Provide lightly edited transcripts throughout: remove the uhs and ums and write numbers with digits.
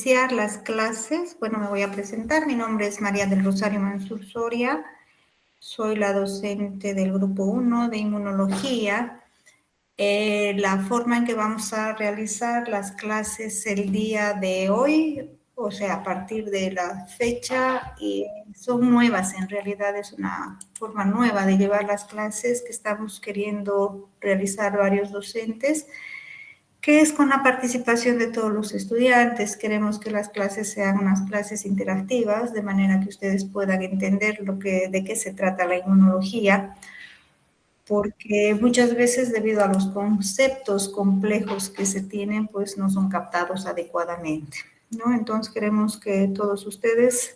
iniciar las clases, bueno, me voy a presentar. Mi nombre es María del Rosario Mansur Soria. Soy la docente del Grupo 1 de Inmunología. La forma en que vamos a realizar las clases el día de hoy, o sea, a partir de la fecha, son nuevas, en realidad es una forma nueva de llevar las clases que estamos queriendo realizar varios docentes, que es con la participación de todos los estudiantes. Queremos que las clases sean unas clases interactivas, de manera que ustedes puedan entender de qué se trata la inmunología, porque muchas veces debido a los conceptos complejos que se tienen, pues no son captados adecuadamente, ¿no? Entonces queremos que todos ustedes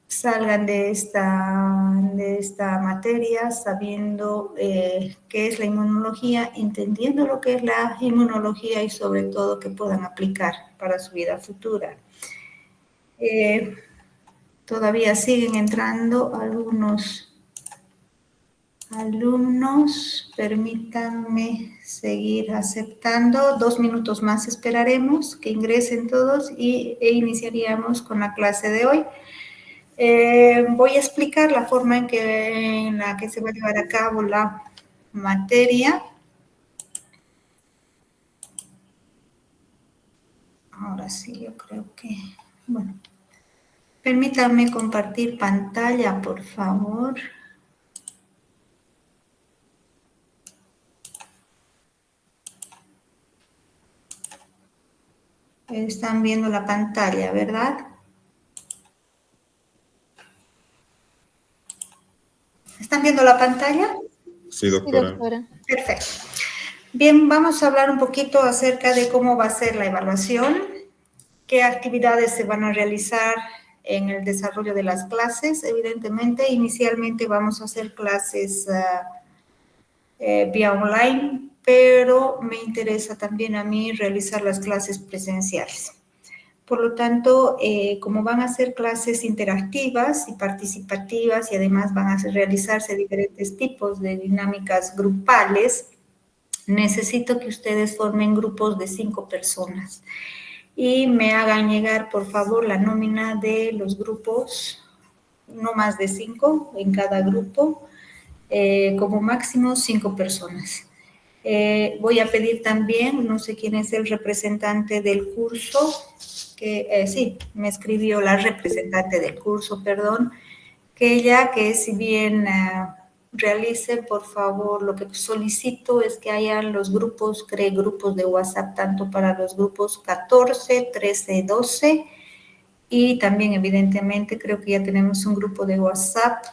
salgan de esta materia sabiendo qué es la inmunología, entendiendo lo que es la inmunología y sobre todo que puedan aplicar para su vida futura. Todavía siguen entrando algunos alumnos, permítanme seguir aceptando. 2 minutos más esperaremos que ingresen todos e iniciaríamos con la clase de hoy. Voy a explicar la forma en la que se va a llevar a cabo la materia. Ahora sí, yo creo que, bueno, permítanme compartir pantalla, por favor. Están viendo la pantalla, ¿verdad? ¿Están viendo la pantalla? Sí, doctora. Sí, doctora. Perfecto. Bien, vamos a hablar un poquito acerca de cómo va a ser la evaluación, qué actividades se van a realizar en el desarrollo de las clases. Evidentemente, inicialmente vamos a hacer clases vía online, pero me interesa también a mí realizar las clases presenciales. Por lo tanto, como van a ser clases interactivas y participativas y además van a realizarse diferentes tipos de dinámicas grupales, necesito que ustedes formen grupos de 5 personas y me hagan llegar, por favor, la nómina de los grupos, no más de 5 en cada grupo, como máximo 5 personas. Voy a pedir también, no sé quién es el representante del curso, sí, me escribió la representante del curso, perdón, que ella, que si bien realicen, por favor, lo que solicito es que hayan los grupos, cree grupos de WhatsApp, tanto para los grupos 14, 13, 12, y también, evidentemente, creo que ya tenemos un grupo de WhatsApp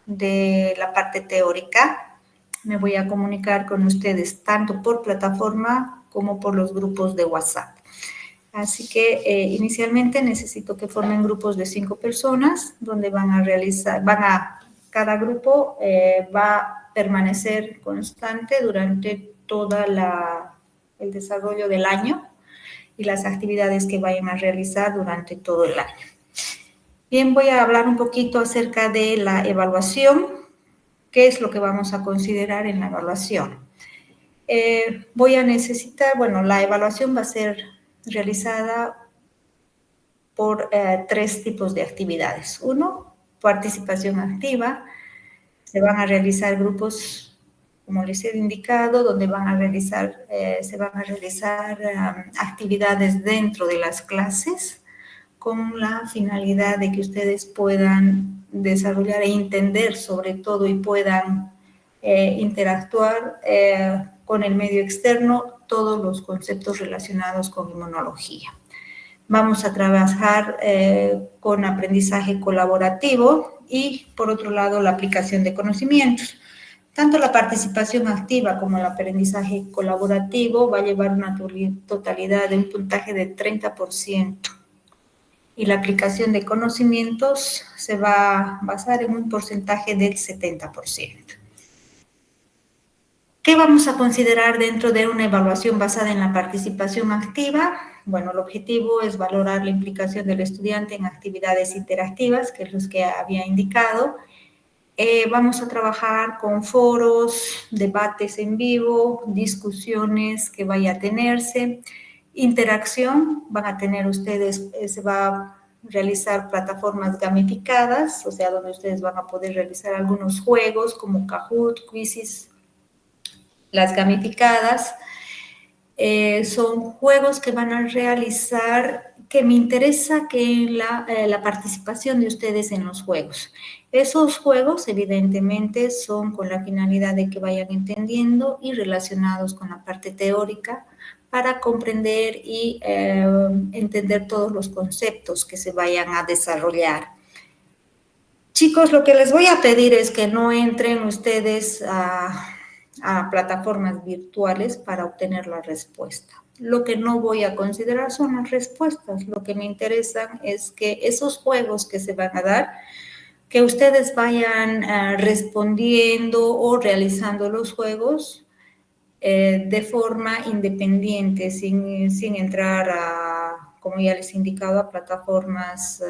de la parte teórica. Me voy a comunicar con ustedes tanto por plataforma como por los grupos de WhatsApp. Así que inicialmente necesito que formen grupos de 5 personas, donde cada grupo va a permanecer constante durante todo el desarrollo del año y las actividades que vayan a realizar durante todo el año. Bien, voy a hablar un poquito acerca de la evaluación. ¿Qué es lo que vamos a considerar en la evaluación? Voy a necesitar, bueno, la evaluación va a ser realizada por 3 tipos de actividades. 1, participación activa. Se van a realizar grupos, como les he indicado, donde se van a realizar actividades dentro de las clases con la finalidad de que ustedes puedan desarrollar e entender sobre todo y puedan interactuar con el medio externo todos los conceptos relacionados con inmunología. Vamos a trabajar con aprendizaje colaborativo y, por otro lado, la aplicación de conocimientos. Tanto la participación activa como el aprendizaje colaborativo va a llevar una totalidad de un puntaje de 30%. Y la aplicación de conocimientos se va a basar en un porcentaje del 70%. ¿Qué vamos a considerar dentro de una evaluación basada en la participación activa? Bueno, el objetivo es valorar la implicación del estudiante en actividades interactivas, que es lo que había indicado. Vamos a trabajar con foros, debates en vivo, discusiones que vaya a tenerse Interacción, van a tener ustedes, se va a realizar plataformas gamificadas, o sea, donde ustedes van a poder realizar algunos juegos como Kahoot, Quizzes, las gamificadas. Son juegos que van a realizar, que me interesa que la participación de ustedes en los juegos. Esos juegos, evidentemente, son con la finalidad de que vayan entendiendo y relacionados con la parte teórica para comprender y entender todos los conceptos que se vayan a desarrollar. Chicos, lo que les voy a pedir es que no entren ustedes a plataformas virtuales para obtener la respuesta. Lo que no voy a considerar son las respuestas. Lo que me interesa es que esos juegos que se van a dar, que ustedes vayan respondiendo o realizando los juegos de forma independiente, sin entrar a, como ya les he indicado, a plataformas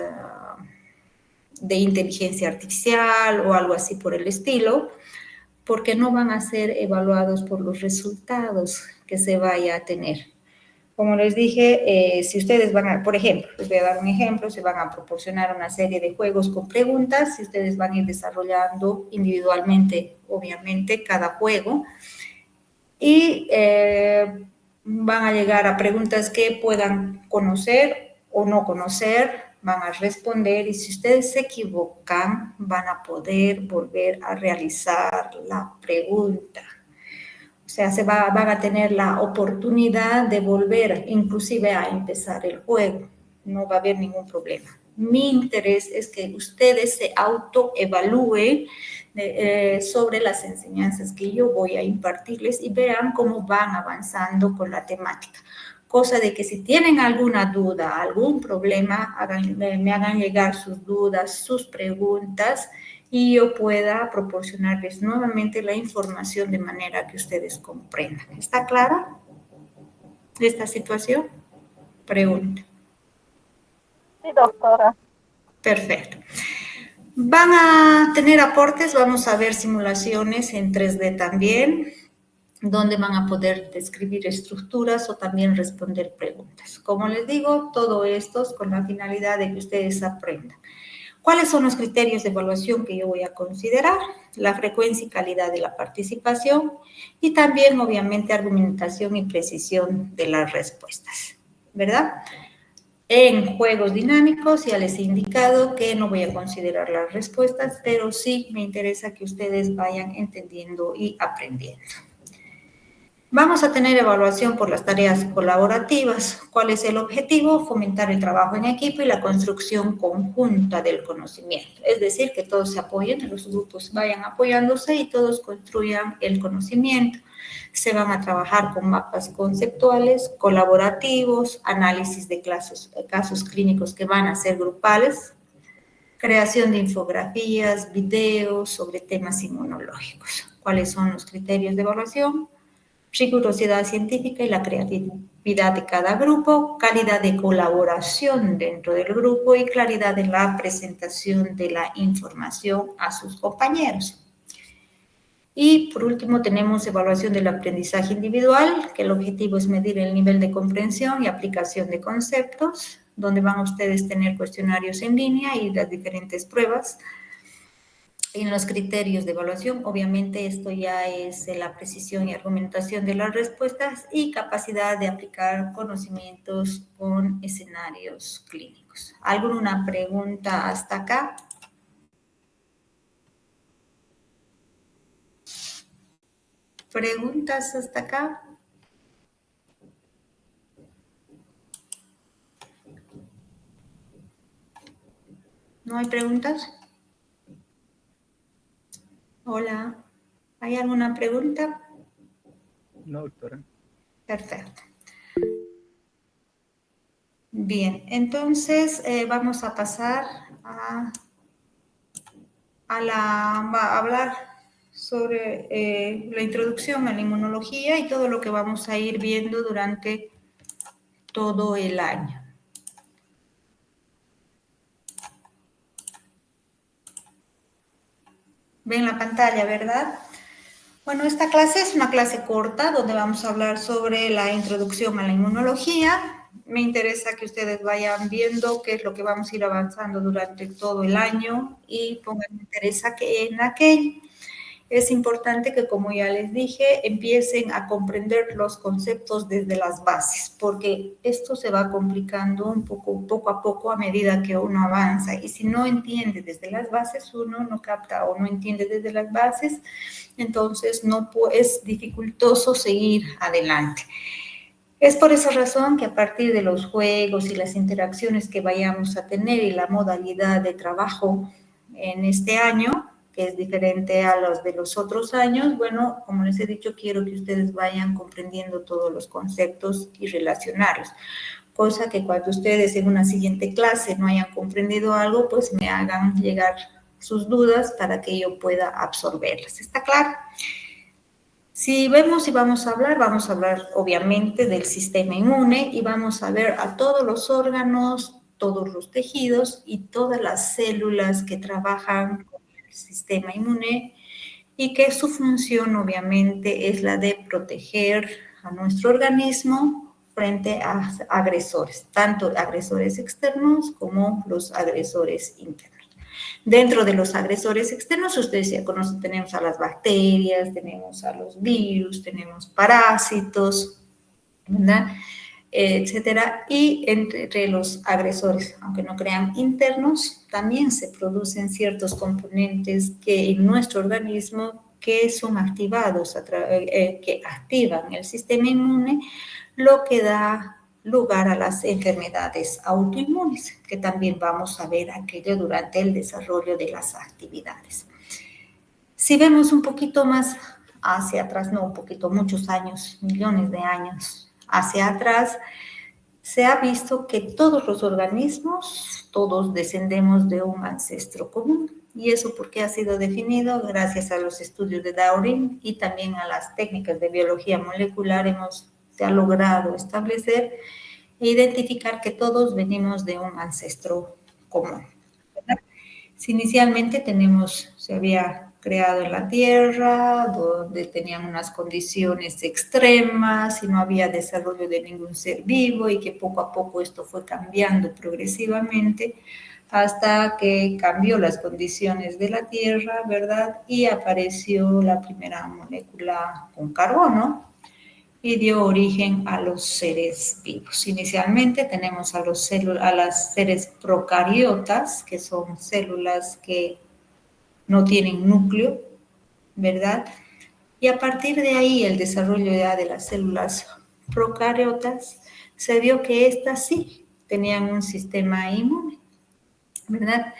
de inteligencia artificial o algo así por el estilo, porque no van a ser evaluados por los resultados que se vaya a tener. Como les dije, si ustedes van a, por ejemplo, les voy a dar un ejemplo, se van a proporcionar una serie de juegos con preguntas, si ustedes van a ir desarrollando individualmente, obviamente, cada juego, y van a llegar a preguntas que puedan conocer o no conocer, van a responder y si ustedes se equivocan, van a poder volver a realizar la pregunta. O sea, van a tener la oportunidad de volver inclusive a empezar el juego. No va a haber ningún problema. Mi interés es que ustedes se autoevalúen sobre las enseñanzas que yo voy a impartirles y vean cómo van avanzando con la temática. Cosa de que si tienen alguna duda, algún problema, me hagan llegar sus dudas, sus preguntas y yo pueda proporcionarles nuevamente la información de manera que ustedes comprendan. ¿Está clara esta situación? Pregunta. Sí, doctora. Perfecto. Van a tener aportes, vamos a ver simulaciones en 3D también, donde van a poder describir estructuras o también responder preguntas. Como les digo, todo esto es con la finalidad de que ustedes aprendan. ¿Cuáles son los criterios de evaluación que yo voy a considerar? La frecuencia y calidad de la participación y también, obviamente, argumentación y precisión de las respuestas, ¿verdad? En juegos dinámicos ya les he indicado que no voy a considerar las respuestas, pero sí me interesa que ustedes vayan entendiendo y aprendiendo. Vamos a tener evaluación por las tareas colaborativas. ¿Cuál es el objetivo? Fomentar el trabajo en equipo y la construcción conjunta del conocimiento. Es decir, que todos se apoyen, los grupos vayan apoyándose y todos construyan el conocimiento. Se van a trabajar con mapas conceptuales, colaborativos, análisis de casos clínicos que van a ser grupales, creación de infografías, videos sobre temas inmunológicos. ¿Cuáles son los criterios de evaluación? Rigurosidad científica y la creatividad de cada grupo, calidad de colaboración dentro del grupo y claridad en la presentación de la información a sus compañeros. Y por último tenemos evaluación del aprendizaje individual, que el objetivo es medir el nivel de comprensión y aplicación de conceptos, donde van a ustedes tener cuestionarios en línea y las diferentes pruebas. En los criterios de evaluación, obviamente esto ya es la precisión y argumentación de las respuestas y capacidad de aplicar conocimientos con escenarios clínicos. ¿Alguna pregunta hasta acá? ¿Preguntas hasta acá? ¿No hay preguntas? Hola, ¿hay alguna pregunta? No, doctora. Perfecto. Bien, entonces vamos a pasar a hablar sobre la introducción a la inmunología y todo lo que vamos a ir viendo durante todo el año. Ven la pantalla, ¿verdad? Bueno, esta clase es una clase corta donde vamos a hablar sobre la introducción a la inmunología. Me interesa que ustedes vayan viendo qué es lo que vamos a ir avanzando durante todo el año y pongan interés en aquello. Es importante que, como ya les dije, empiecen a comprender los conceptos desde las bases, porque esto se va complicando un poco a poco a medida que uno avanza. Y si no entiende desde las bases, uno no capta o no entiende desde las bases, entonces no es dificultoso seguir adelante. Es por esa razón que a partir de los juegos y las interacciones que vayamos a tener y la modalidad de trabajo en este año, que es diferente a los de los otros años, bueno, como les he dicho, quiero que ustedes vayan comprendiendo todos los conceptos y relacionarlos. Cosa que cuando ustedes en una siguiente clase no hayan comprendido algo, pues me hagan llegar sus dudas para que yo pueda absorberlas. ¿Está claro? Si vemos y vamos a hablar obviamente del sistema inmune y vamos a ver a todos los órganos, todos los tejidos y todas las células que trabajan con el sistema inmune y que su función obviamente es la de proteger a nuestro organismo frente a agresores, tanto agresores externos como los agresores internos. Dentro de los agresores externos, ustedes ya conocen, tenemos a las bacterias, tenemos a los virus, tenemos parásitos, ¿verdad? Etcétera. Y entre los agresores, aunque no crean internos, también se producen ciertos componentes que en nuestro organismo que son activados, que activan el sistema inmune, lo que da lugar a las enfermedades autoinmunes, que también vamos a ver aquello durante el desarrollo de las actividades. Si vemos un poquito más hacia atrás, no un poquito, muchos años, millones de años hacia atrás, se ha visto que todos los organismos, todos descendemos de un ancestro común. ¿Y eso por qué ha sido definido? Gracias a los estudios de Darwin y también a las técnicas de biología molecular se ha logrado establecer e identificar que todos venimos de un ancestro común, ¿verdad? Si inicialmente se había creado en la Tierra, donde tenían unas condiciones extremas y no había desarrollo de ningún ser vivo y que poco a poco esto fue cambiando progresivamente hasta que cambió las condiciones de la Tierra, ¿verdad? Y apareció la primera molécula con carbono y dio origen a los seres vivos. Inicialmente tenemos a las seres procariotas, que son células que no tienen núcleo, ¿verdad? Y a partir de ahí, el desarrollo ya de las células procariotas, se vio que estas sí tenían un sistema inmune, ¿verdad?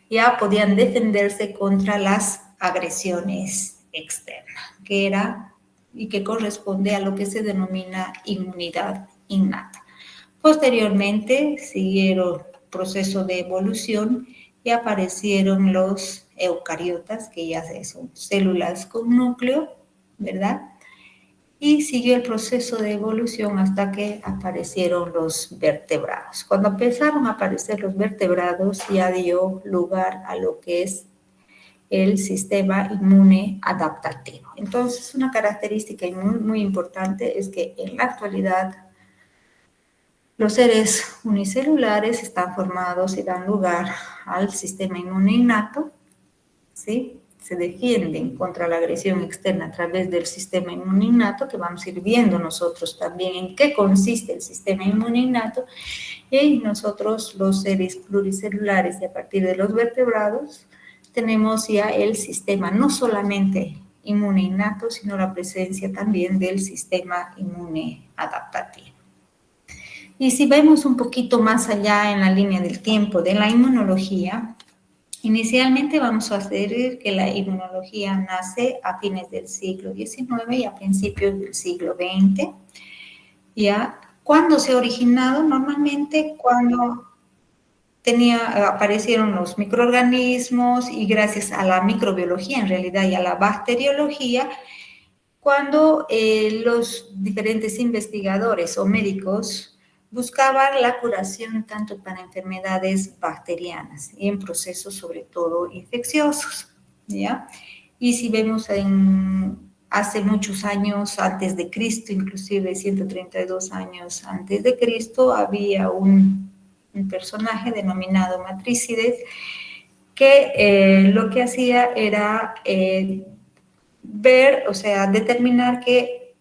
Ya podían defenderse contra las agresiones externas, que era y que corresponde a lo que se denomina inmunidad innata. Posteriormente siguieron proceso de evolución y aparecieron los eucariotas, que ya son células con núcleo, ¿verdad? Y siguió el proceso de evolución hasta que aparecieron los vertebrados. Cuando empezaron a aparecer los vertebrados, ya dio lugar a lo que es el sistema inmune adaptativo. Entonces, una característica muy importante es que en la actualidad los seres unicelulares están formados y dan lugar al sistema inmune innato, ¿sí? Se defienden contra la agresión externa a través del sistema inmune innato, que vamos a ir viendo nosotros también en qué consiste el sistema inmune innato, y nosotros los seres pluricelulares y a partir de los vertebrados tenemos ya el sistema no solamente inmune innato, sino la presencia también del sistema inmune adaptativo. Y si vemos un poquito más allá en la línea del tiempo de la inmunología, inicialmente vamos a hacer que la inmunología nace a fines del siglo XIX y a principios del siglo XX. ¿Ya? ¿Cuándo se ha originado? Normalmente cuando aparecieron los microorganismos y gracias a la microbiología en realidad y a la bacteriología, cuando los diferentes investigadores o médicos buscaban la curación tanto para enfermedades bacterianas y en procesos sobre todo infecciosos, ¿ya? Y si vemos hace muchos años antes de Cristo, inclusive 132 años antes de Cristo, había un personaje denominado Matrícides que lo que hacía era ver, o sea, determinar que,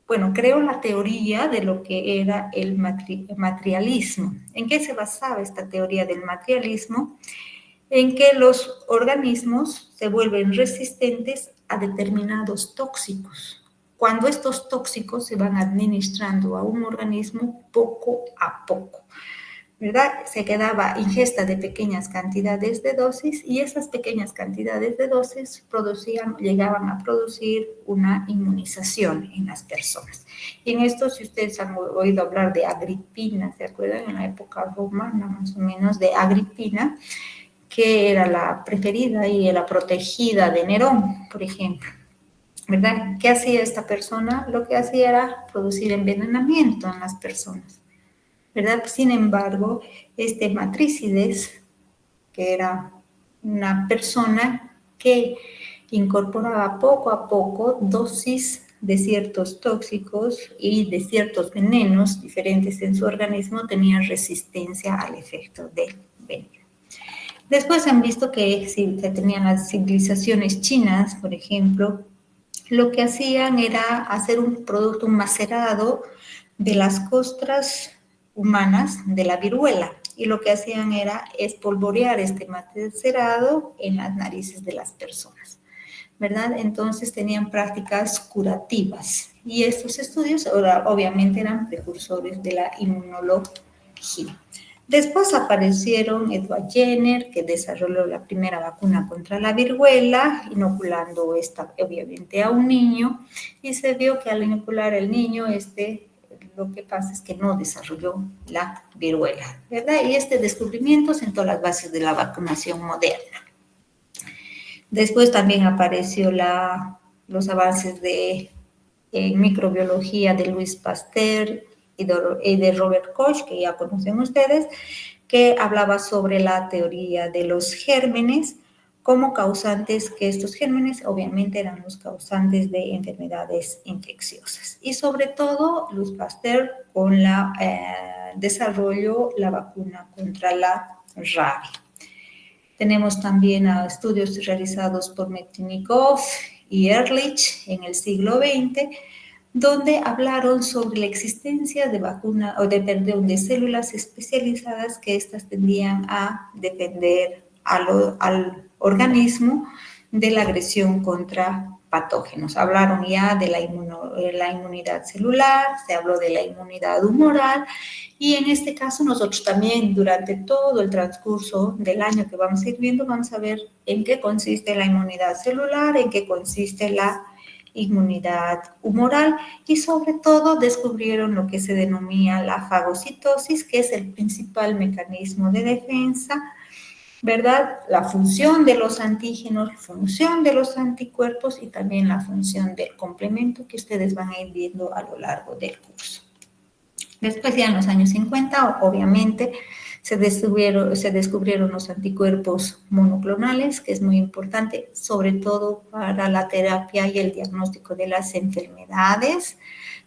bueno, creó la teoría de lo que era el materialismo. ¿En qué se basaba esta teoría del materialismo? En que los organismos se vuelven resistentes a determinados tóxicos. Cuando estos tóxicos se van administrando a un organismo poco a poco, ¿verdad? Se quedaba ingesta de pequeñas cantidades de dosis y esas pequeñas cantidades de dosis llegaban a producir una inmunización en las personas. Y en esto, si ustedes han oído hablar de Agripina, ¿se acuerdan? En la época romana, más o menos, de Agripina, que era la preferida y la protegida de Nerón, por ejemplo, ¿verdad? ¿Qué hacía esta persona? Lo que hacía era producir envenenamiento en las personas, ¿verdad? Sin embargo, este Matrícides, que era una persona que incorporaba poco a poco dosis de ciertos tóxicos y de ciertos venenos diferentes en su organismo, tenía resistencia al efecto del veneno. Después han visto que si se tenían las civilizaciones chinas, por ejemplo, lo que hacían era hacer un producto, un macerado de las costras humanas de la viruela. Y lo que hacían era espolvorear este macerado en las narices de las personas, ¿verdad? Entonces tenían prácticas curativas. Y estos estudios obviamente eran precursores de la inmunología. Después aparecieron Edward Jenner, que desarrolló la primera vacuna contra la viruela, inoculando esta obviamente a un niño, y se vio que al inocular al niño, lo que pasa es que no desarrolló la viruela, ¿verdad? Y este descubrimiento sentó las bases de la vacunación moderna. Después también apareció los avances en microbiología de Louis Pasteur y de Robert Koch, que ya conocen ustedes, que hablaba sobre la teoría de los gérmenes como causantes, que estos gérmenes obviamente eran los causantes de enfermedades infecciosas. Y sobre todo, Louis Pasteur con desarrolló la vacuna contra la rabia. Tenemos también estudios realizados por Metchnikoff y Ehrlich en el siglo XX, donde hablaron sobre la existencia de células especializadas que estas tendían a defender al organismo de la agresión contra patógenos. Hablaron ya de la inmunidad celular, se habló de la inmunidad humoral, y en este caso nosotros también durante todo el transcurso del año que vamos a ir viendo, vamos a ver en qué consiste la inmunidad celular, en qué consiste la inmunidad humoral, y sobre todo descubrieron lo que se denomina la fagocitosis, que es el principal mecanismo de defensa, ¿verdad? La función de los antígenos, la función de los anticuerpos y también la función del complemento que ustedes van a ir viendo a lo largo del curso. Después ya en los años 50, obviamente, se descubrieron los anticuerpos monoclonales, que es muy importante, sobre todo para la terapia y el diagnóstico de las enfermedades.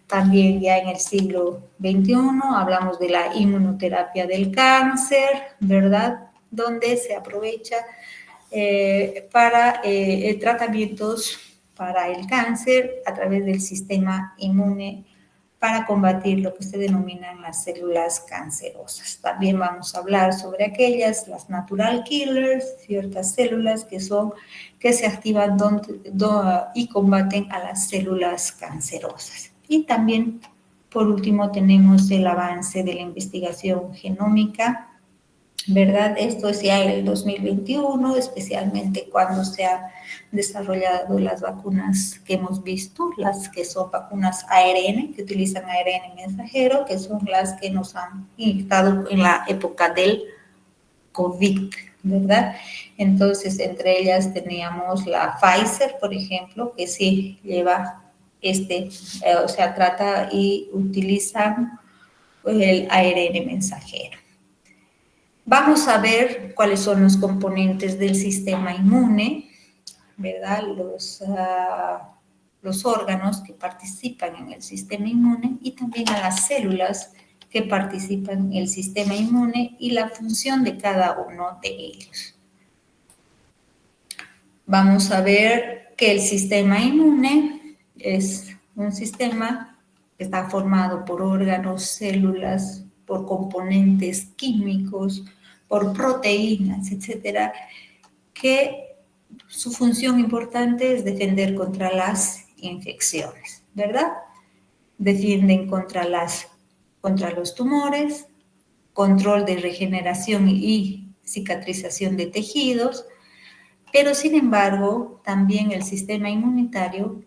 También ya en el siglo XXI hablamos de la inmunoterapia del cáncer, ¿verdad? Donde se aprovecha para tratamientos para el cáncer a través del sistema inmune para combatir lo que se denominan las células cancerosas. También vamos a hablar sobre las natural killers, ciertas células que se activan y combaten a las células cancerosas. Y también, por último, tenemos el avance de la investigación genómica, ¿verdad? Esto es ya en el 2021, especialmente cuando se han desarrollado las vacunas que hemos visto, las que son vacunas ARN, que utilizan ARN mensajero, que son las que nos han inyectado en la época del COVID, ¿verdad? Entonces, entre ellas teníamos la Pfizer, por ejemplo, que sí lleva trata y utilizan el ARN mensajero. Vamos a ver cuáles son los componentes del sistema inmune, ¿verdad? los órganos que participan en el sistema inmune y también a las células que participan en el sistema inmune y la función de cada uno de ellos. Vamos a ver que el sistema inmune es un sistema que está formado por órganos, células, por componentes químicos, por proteínas, etcétera, que su función importante es defender contra las infecciones, ¿verdad? Defienden contra los tumores, control de regeneración y cicatrización de tejidos, pero sin embargo, también el sistema inmunitario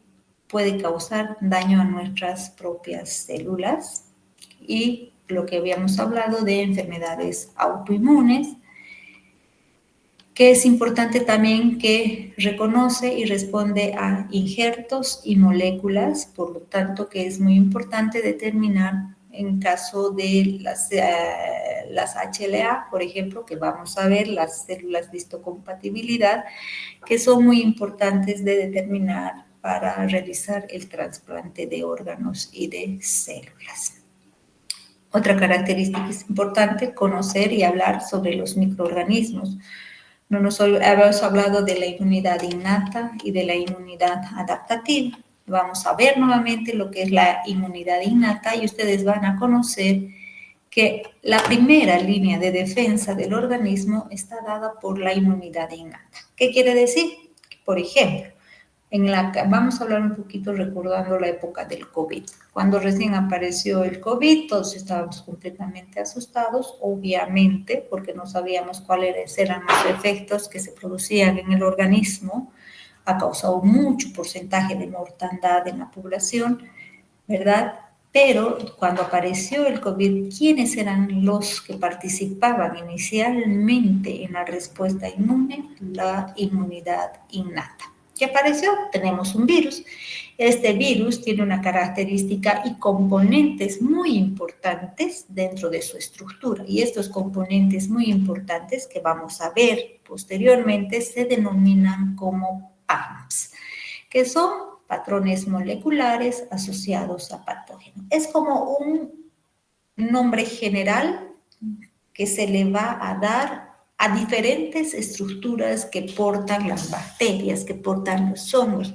puede causar daño a nuestras propias células y lo que habíamos hablado de enfermedades autoinmunes, que es importante también que reconoce y responde a injertos y moléculas, por lo tanto que es muy importante determinar en caso de las HLA, por ejemplo, que vamos a ver, las células de histocompatibilidad, que son muy importantes de determinar para realizar el trasplante de órganos y de células. Otra característica es importante conocer y hablar sobre los microorganismos. No nos habíamos hablado de la inmunidad innata y de la inmunidad adaptativa. Vamos a ver nuevamente lo que es la inmunidad innata y ustedes van a conocer que la primera línea de defensa del organismo está dada por la inmunidad innata. ¿Qué quiere decir? Por ejemplo, vamos a hablar un poquito recordando la época del COVID. Cuando recién apareció el COVID, todos estábamos completamente asustados, obviamente, porque no sabíamos cuáles eran los efectos que se producían en el organismo. Ha causado mucho porcentaje de mortandad en la población, ¿verdad? Pero cuando apareció el COVID, ¿quiénes eran los que participaban inicialmente en la respuesta inmune? La inmunidad innata. ¿Qué apareció? Tenemos un virus. Este virus tiene una característica y componentes muy importantes dentro de su estructura. Y estos componentes muy importantes que vamos a ver posteriormente se denominan como PAMs, que son patrones moleculares asociados a patógenos. Es como un nombre general que se le va a dar a diferentes estructuras que portan las bacterias, que portan los hongos,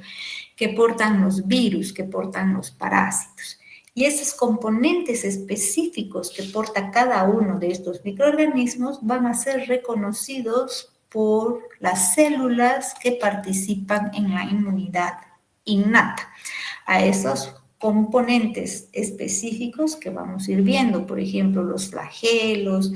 que portan los virus, que portan los parásitos. Y esos componentes específicos que porta cada uno de estos microorganismos van a ser reconocidos por las células que participan en la inmunidad innata. A esos componentes específicos que vamos a ir viendo, por ejemplo, los flagelos,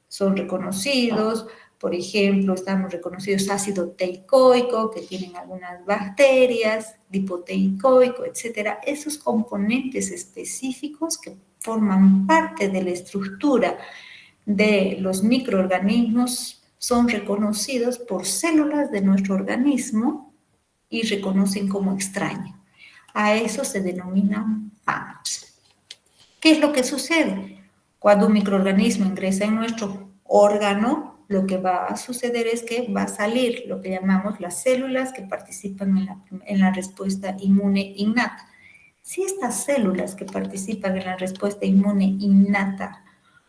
son reconocidos, por ejemplo, estamos reconocidos ácido teicoico, que tienen algunas bacterias, lipoteicoico, etcétera. Esos componentes específicos que forman parte de la estructura de los microorganismos son reconocidos por células de nuestro organismo y reconocen como extraño. A eso se denominan PAMs. ¿Qué es lo que sucede? Cuando un microorganismo ingresa en nuestro órgano, lo que va a suceder es que va a salir lo que llamamos las células que participan en la respuesta inmune innata. Si estas células que participan en la respuesta inmune innata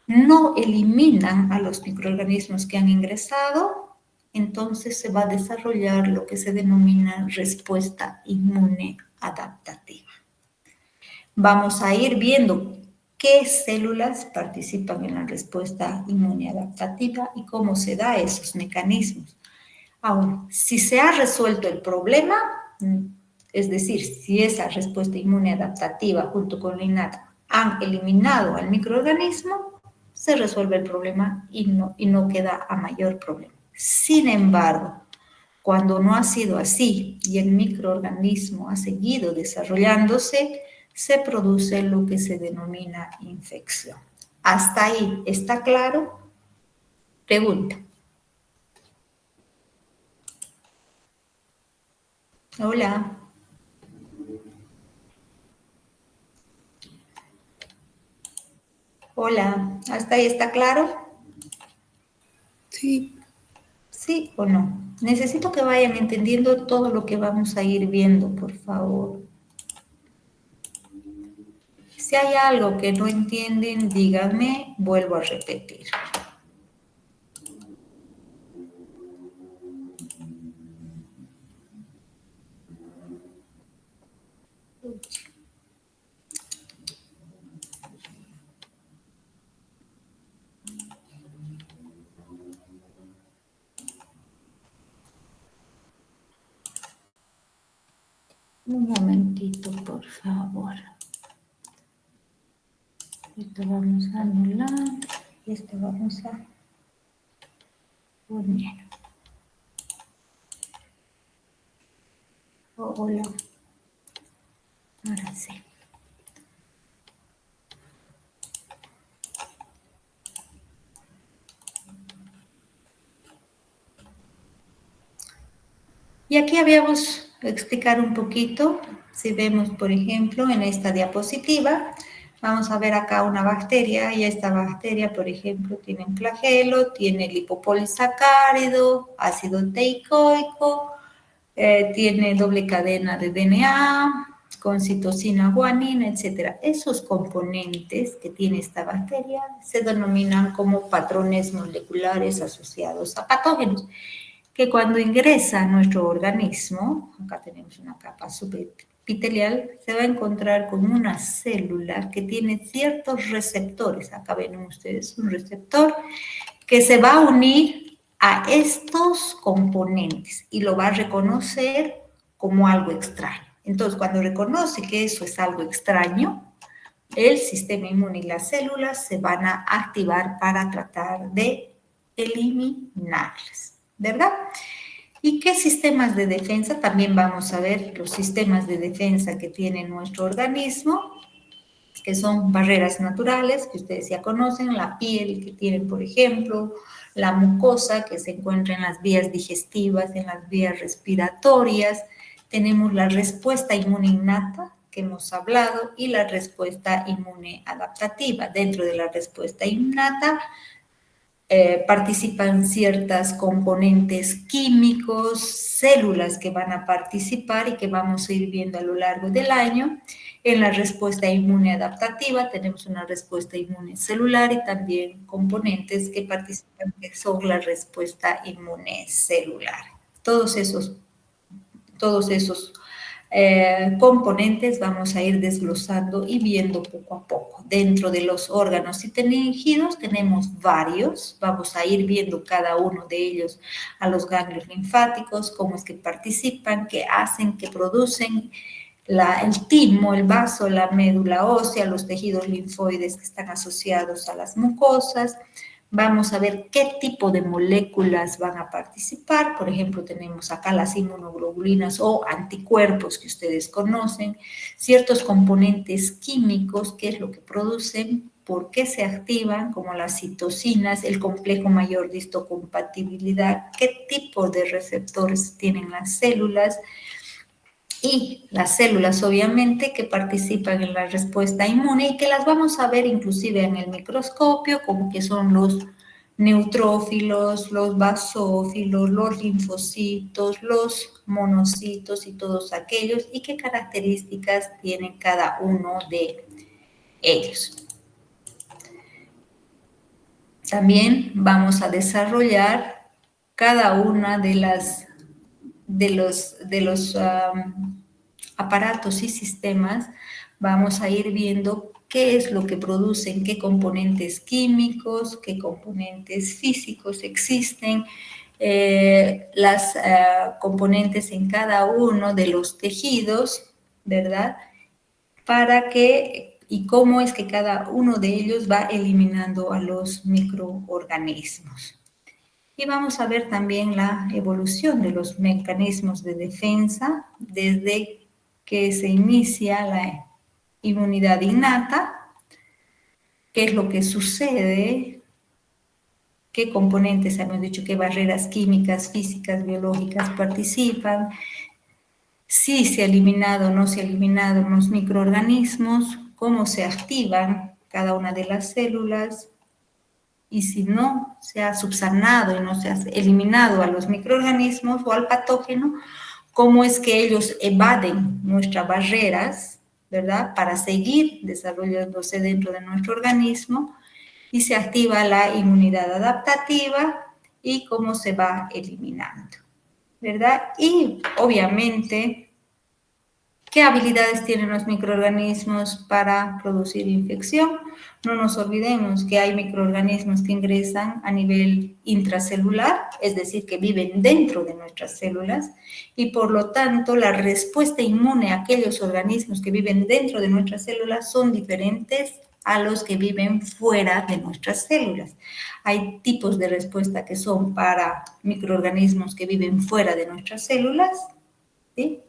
no eliminan a los microorganismos que han ingresado, entonces se va a desarrollar lo que se denomina respuesta inmune adaptativa. Vamos a ir viendo qué células participan en la respuesta inmune adaptativa y cómo se da esos mecanismos. Ahora, si se ha resuelto el problema, es decir, si esa respuesta inmune adaptativa junto con la innata han eliminado al microorganismo, se resuelve el problema y no queda a mayor problema. Sin embargo, cuando no ha sido así y el microorganismo ha seguido desarrollándose, se produce lo que se denomina infección. ¿Hasta ahí está claro? Pregunta. Hola. Hola, ¿hasta ahí está claro? Sí. ¿Sí o no? Necesito que vayan entendiendo todo lo que vamos a ir viendo, por favor. Si hay algo que no entienden, díganme, vuelvo a repetir. Un momentito, por favor. Esto vamos a anular y esto vamos a poner. Oh, hola. Ahora sí. Y aquí habíamos explicar un poquito, si vemos, por ejemplo, en esta diapositiva, vamos a ver acá una bacteria, y esta bacteria, por ejemplo, tiene un flagelo, tiene lipopolisacárido, ácido teicoico, tiene doble cadena de DNA, con citosina, guanina, etc. Esos componentes que tiene esta bacteria se denominan como patrones moleculares asociados a patógenos, que cuando ingresa a nuestro organismo, acá tenemos una capa subepitelial, se va a encontrar con una célula que tiene ciertos receptores. Acá ven ustedes un receptor que se va a unir a estos componentes y lo va a reconocer como algo extraño. Entonces, cuando reconoce que eso es algo extraño, el sistema inmune y las células se van a activar para tratar de eliminarlas, ¿verdad? ¿Y qué sistemas de defensa? También vamos a ver los sistemas de defensa que tiene nuestro organismo, que son barreras naturales, que ustedes ya conocen, la piel que tienen, por ejemplo, la mucosa que se encuentra en las vías digestivas, en las vías respiratorias. Tenemos la respuesta inmune innata, que hemos hablado, y la respuesta inmune adaptativa. Dentro de la respuesta innata participan ciertas componentes químicos, células que van a participar y que vamos a ir viendo a lo largo del año. En la respuesta inmune adaptativa tenemos una respuesta inmune celular y también componentes que participan, que son la respuesta inmune celular. Todos esos componentes vamos a ir desglosando y viendo poco a poco. Dentro de los órganos tejidos tenemos varios, vamos a ir viendo cada uno de ellos, a los ganglios linfáticos, cómo es que participan, qué hacen, qué producen, el timo, el vaso, la médula ósea, los tejidos linfoides que están asociados a las mucosas. Vamos a ver qué tipo de moléculas van a participar. Por ejemplo, tenemos acá las inmunoglobulinas o anticuerpos que ustedes conocen, ciertos componentes químicos, qué es lo que producen, por qué se activan, como las citocinas, el complejo mayor de histocompatibilidad, qué tipo de receptores tienen las células, y las células, obviamente, que participan en la respuesta inmune y que las vamos a ver inclusive en el microscopio, como que son los neutrófilos, los basófilos, los linfocitos, los monocitos y todos aquellos, y qué características tienen cada uno de ellos. También vamos a desarrollar cada una de los aparatos y sistemas, vamos a ir viendo qué es lo que producen, qué componentes químicos, qué componentes físicos existen, las componentes en cada uno de los tejidos, ¿verdad? Y cómo es que cada uno de ellos va eliminando a los microorganismos. Y vamos a ver también la evolución de los mecanismos de defensa desde que se inicia la inmunidad innata, qué es lo que sucede, qué componentes, hemos dicho, qué barreras químicas, físicas, biológicas participan, si se ha eliminado o no se ha eliminado los microorganismos, cómo se activan cada una de las células, y si no se ha subsanado y no se ha eliminado a los microorganismos o al patógeno, cómo es que ellos evaden nuestras barreras, ¿verdad? Para seguir desarrollándose dentro de nuestro organismo y se activa la inmunidad adaptativa y cómo se va eliminando, ¿verdad? Y obviamente, ¿qué habilidades tienen los microorganismos para producir infección? No nos olvidemos que hay microorganismos que ingresan a nivel intracelular, es decir, que viven dentro de nuestras células, y por lo tanto la respuesta inmune a aquellos organismos que viven dentro de nuestras células son diferentes a los que viven fuera de nuestras células. Hay tipos de respuesta que son para microorganismos que viven fuera de nuestras células, ¿sí?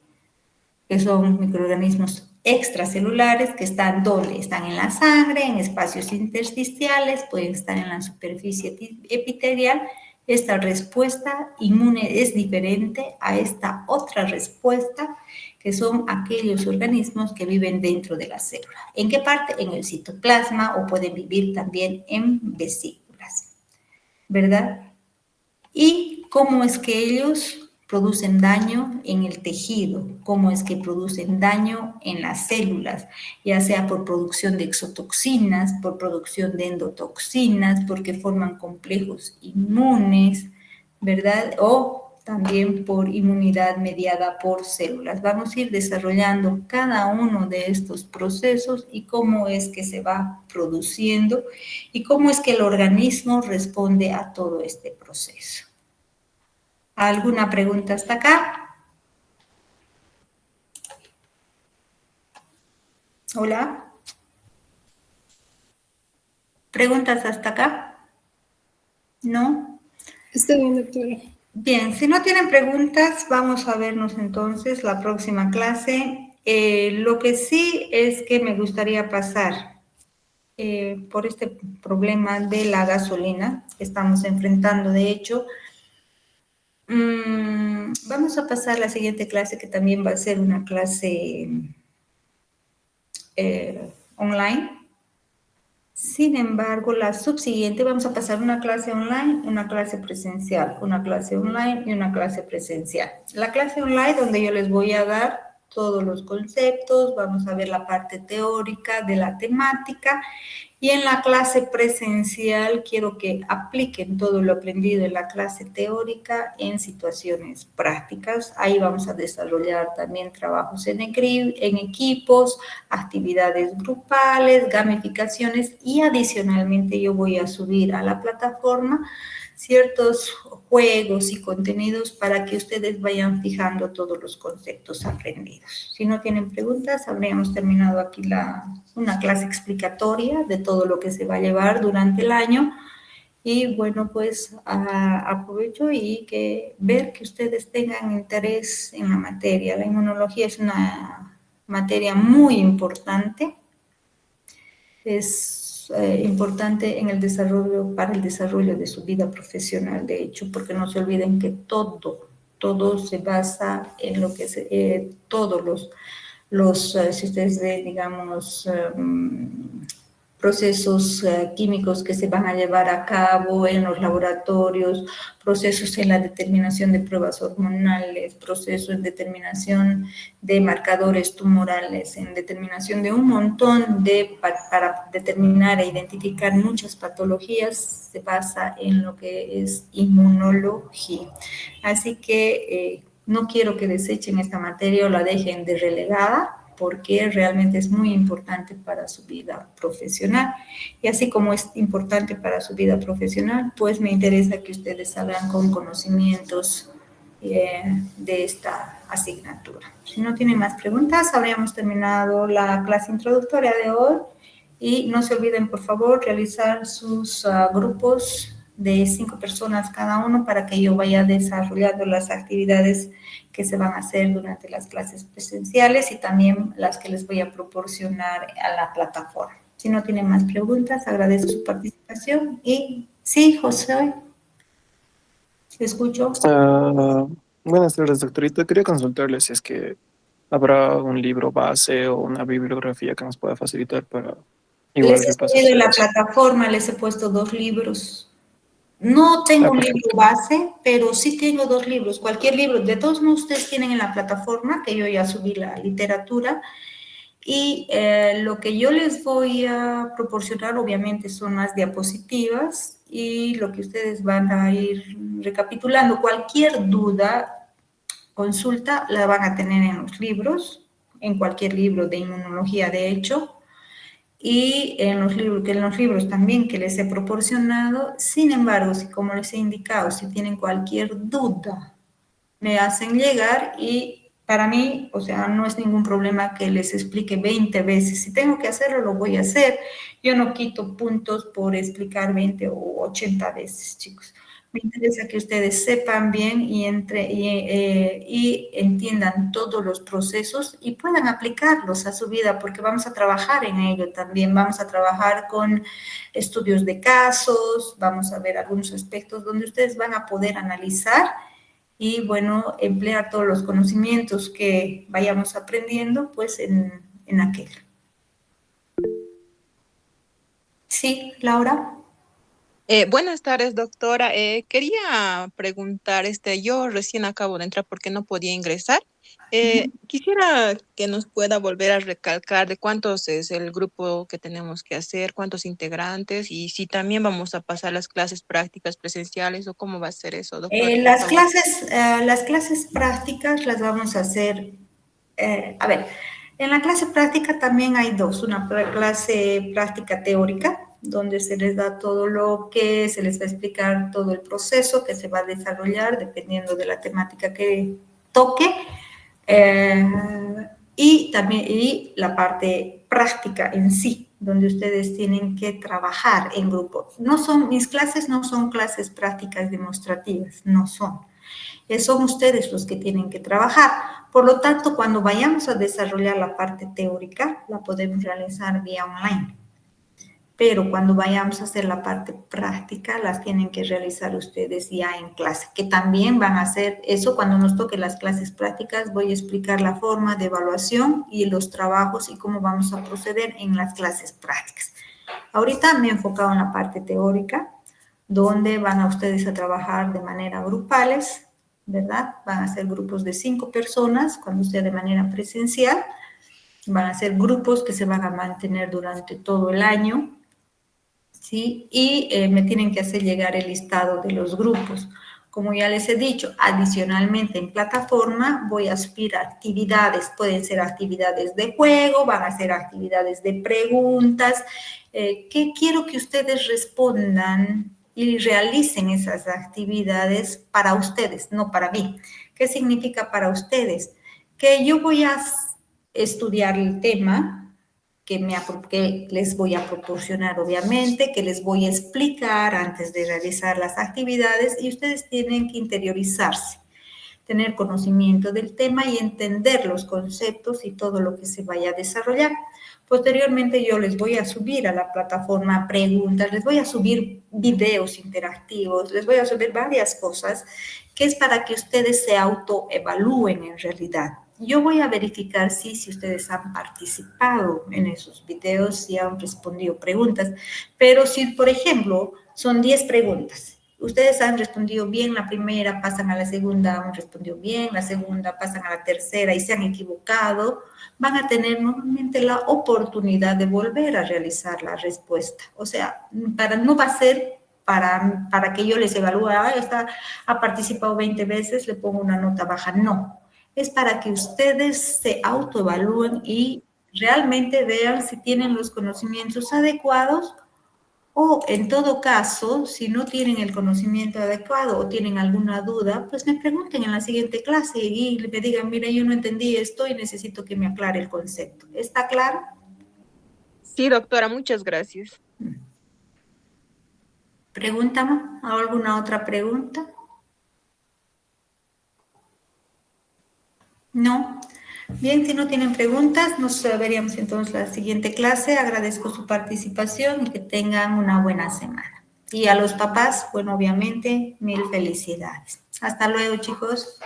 Que son microorganismos extracelulares que están donde están en la sangre, en espacios intersticiales, pueden estar en la superficie epitelial. Esta respuesta inmune es diferente a esta otra respuesta, que son aquellos organismos que viven dentro de la célula. ¿En qué parte? En el citoplasma, o pueden vivir también en vesículas, ¿verdad? ¿Y cómo es que ellos producen daño en el tejido? ¿Cómo es que producen daño en las células? Ya sea por producción de exotoxinas, por producción de endotoxinas, porque forman complejos inmunes, ¿verdad? O también por inmunidad mediada por células. Vamos a ir desarrollando cada uno de estos procesos y cómo es que se va produciendo y cómo es que el organismo responde a todo este proceso. ¿Alguna pregunta hasta acá? Hola. ¿Preguntas hasta acá? ¿No? Está bien, doctora. Bien, si no tienen preguntas, vamos a vernos entonces la próxima clase. Lo que sí es que me gustaría pasar por este problema de la gasolina que estamos enfrentando. De hecho, vamos a pasar la siguiente clase, que también va a ser una clase online. Sin embargo, la subsiguiente vamos a pasar una clase online, una clase presencial, una clase online y una clase presencial. La clase online, donde yo les voy a dar todos los conceptos, vamos a ver la parte teórica de la temática, y en la clase presencial quiero que apliquen todo lo aprendido en la clase teórica en situaciones prácticas. Ahí vamos a desarrollar también trabajos en equipos, actividades grupales, gamificaciones, y adicionalmente yo voy a subir a la plataforma ciertos juegos y contenidos para que ustedes vayan fijando todos los conceptos aprendidos. Si no tienen preguntas, habríamos terminado aquí una clase explicatoria de todo lo que se va a llevar durante el año. Y bueno, pues aprovecho y ver que ustedes tengan interés en la materia. La inmunología es una materia muy importante. Es importante en el desarrollo, para el desarrollo de su vida profesional, de hecho, porque no se olviden que todo se basa en lo que todos si ustedes ven, digamos, procesos químicos que se van a llevar a cabo en los laboratorios, procesos en la determinación de pruebas hormonales, procesos en determinación de marcadores tumorales, en determinación de un montón para determinar e identificar muchas patologías, se basa en lo que es inmunología. Así que no quiero que desechen esta materia o la dejen de relegada, porque realmente es muy importante para su vida profesional. Y así como es importante para su vida profesional, pues me interesa que ustedes salgan con conocimientos de esta asignatura. Si no tienen más preguntas, habríamos terminado la clase introductoria de hoy. Y no se olviden, por favor, realizar sus grupos de 5 personas cada uno, para que yo vaya desarrollando las actividades que se van a hacer durante las clases presenciales y también las que les voy a proporcionar a la plataforma. Si no tienen más preguntas, agradezco su participación. Y sí, José, escucho. Buenas tardes, doctorita. Quería consultarle si es que habrá un libro base o una bibliografía que nos pueda facilitar para Igual Les he que pasa subido en la después. plataforma, les he puesto 2 libros. No Ah, tengo un libro perfecto. base, pero sí tengo 2 libros. Cualquier libro, de todos modos, ustedes tienen en la plataforma, que yo ya subí la literatura, y lo que yo les voy a proporcionar, obviamente, son las diapositivas y lo que ustedes van a ir recapitulando. Cualquier duda, consulta, la van a tener en los libros, en cualquier libro de inmunología, de hecho, y en los libros también que les he proporcionado. Sin embargo, si como les he indicado, si tienen cualquier duda, me hacen llegar y para mí, o sea, no es ningún problema que les explique 20 veces. Si tengo que hacerlo, lo voy a hacer. Yo no quito puntos por explicar 20 o 80 veces, chicos. Me interesa que ustedes sepan bien y entiendan todos los procesos y puedan aplicarlos a su vida, porque vamos a trabajar en ello también. Vamos a trabajar con estudios de casos, vamos a ver algunos aspectos donde ustedes van a poder analizar y, bueno, emplear todos los conocimientos que vayamos aprendiendo, pues, en aquel. Sí, Laura. Buenas tardes, doctora. Quería preguntar, yo recién acabo de entrar porque no podía ingresar. Quisiera que nos pueda volver a recalcar de cuántos es el grupo que tenemos que hacer, cuántos integrantes y si también vamos a pasar las clases prácticas presenciales o cómo va a ser eso, doctora, por favor. Las clases prácticas las vamos a hacer, a ver, en la clase práctica también hay dos, una clase práctica teórica, donde se les da todo lo que, se les va a explicar todo el proceso que se va a desarrollar dependiendo de la temática que toque, eh, y también la parte práctica en sí, donde ustedes tienen que trabajar en grupo. Mis clases no son clases prácticas demostrativas, no son. Son ustedes los que tienen que trabajar. Por lo tanto, cuando vayamos a desarrollar la parte teórica, la podemos realizar vía online. Pero cuando vayamos a hacer la parte práctica, las tienen que realizar ustedes ya en clase, que también van a hacer eso. Cuando nos toque las clases prácticas, voy a explicar la forma de evaluación y los trabajos y cómo vamos a proceder en las clases prácticas. Ahorita me he enfocado en la parte teórica, donde van a ustedes a trabajar de manera grupales, ¿verdad? Van a ser grupos de 5 personas, cuando sea de manera presencial. Van a ser grupos que se van a mantener durante todo el año, ¿sí? Y me tienen que hacer llegar el listado de los grupos. Como ya les he dicho, adicionalmente en plataforma voy a subir actividades, pueden ser actividades de juego, van a ser actividades de preguntas, que quiero que ustedes respondan y realicen esas actividades para ustedes, no para mí. ¿Qué significa para ustedes? Que yo voy a estudiar el tema, que les voy a proporcionar, obviamente, que les voy a explicar antes de realizar las actividades y ustedes tienen que interiorizarse, tener conocimiento del tema y entender los conceptos y todo lo que se vaya a desarrollar. Posteriormente yo les voy a subir a la plataforma preguntas, les voy a subir videos interactivos, les voy a subir varias cosas que es para que ustedes se autoevalúen en realidad. Yo voy a verificar si ustedes han participado en esos videos, si han respondido preguntas, pero si, por ejemplo, son 10 preguntas, ustedes han respondido bien la primera, pasan a la segunda, han respondido bien, la segunda, pasan a la tercera y se han equivocado, van a tener nuevamente la oportunidad de volver a realizar la respuesta. O sea, no va a ser para que yo les evalúe, esta ha participado 20 veces, le pongo una nota baja. No, es para que ustedes se autoevalúen y realmente vean si tienen los conocimientos adecuados o, en todo caso, si no tienen el conocimiento adecuado o tienen alguna duda, pues me pregunten en la siguiente clase y me digan, mira, yo no entendí esto y necesito que me aclare el concepto. ¿Está claro? Sí, doctora, muchas gracias. Pregúntame, ¿alguna otra pregunta? No. Bien, si no tienen preguntas, nos veríamos entonces la siguiente clase. Agradezco su participación y que tengan una buena semana. Y a los papás, bueno, obviamente, mil felicidades. Hasta luego, chicos.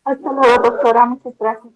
Hasta luego, doctora. Muchas gracias.